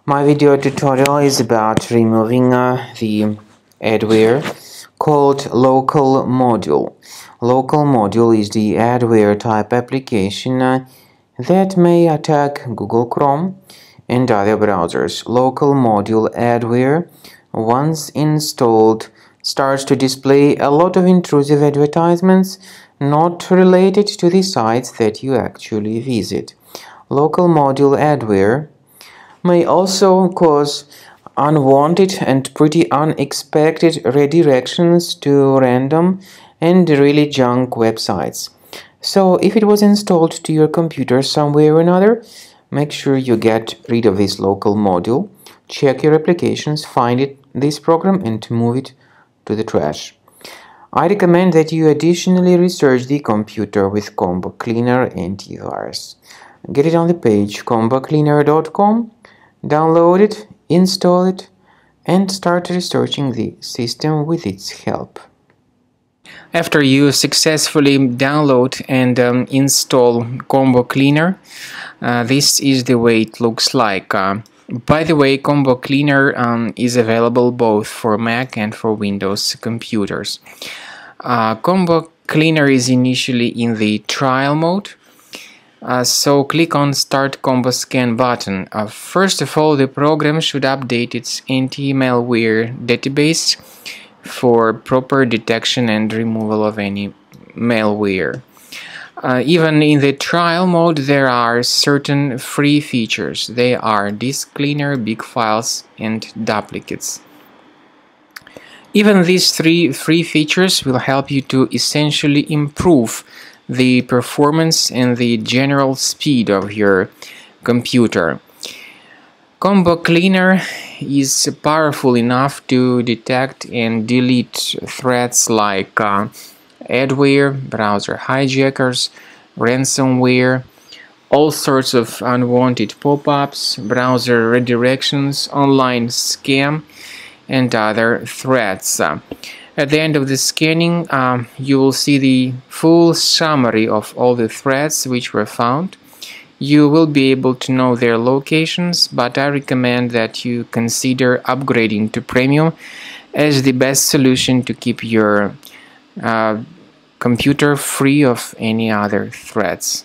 My video tutorial is about removing the adware called LocalModule. LocalModule is the adware type application that may attack Google Chrome and other browsers. LocalModule adware, once installed, starts to display a lot of intrusive advertisements not related to the sites that you actually visit. LocalModule adware may also cause unwanted and pretty unexpected redirections to random and really junk websites. So if it was installed to your computer somewhere or another, make sure you get rid of this LocalModule, check your applications, find this program and move it to the trash. I recommend that you additionally research the computer with Combo Cleaner antivirus. Get it on the page combocleaner.com, download it, install it, and start researching the system with its help. After you successfully download and install Combo Cleaner, this is the way it looks like. By the way, Combo Cleaner is available both for Mac and for Windows computers. Combo Cleaner is initially in the trial mode. So click on Start Combo Scan button. First of all, the program should update its anti-malware database for proper detection and removal of any malware. Even in the trial mode, there are certain free features. They are disk cleaner, big files, and duplicates. Even these three free features will help you to essentially improve the performance and the general speed of your computer. Combo Cleaner is powerful enough to detect and delete threats like adware, browser hijackers, ransomware, all sorts of unwanted pop-ups, browser redirections, online scam, and other threats. At the end of the scanning, you will see the full summary of all the threats which were found. You will be able to know their locations, but I recommend that you consider upgrading to Premium as the best solution to keep your computer free of any other threats.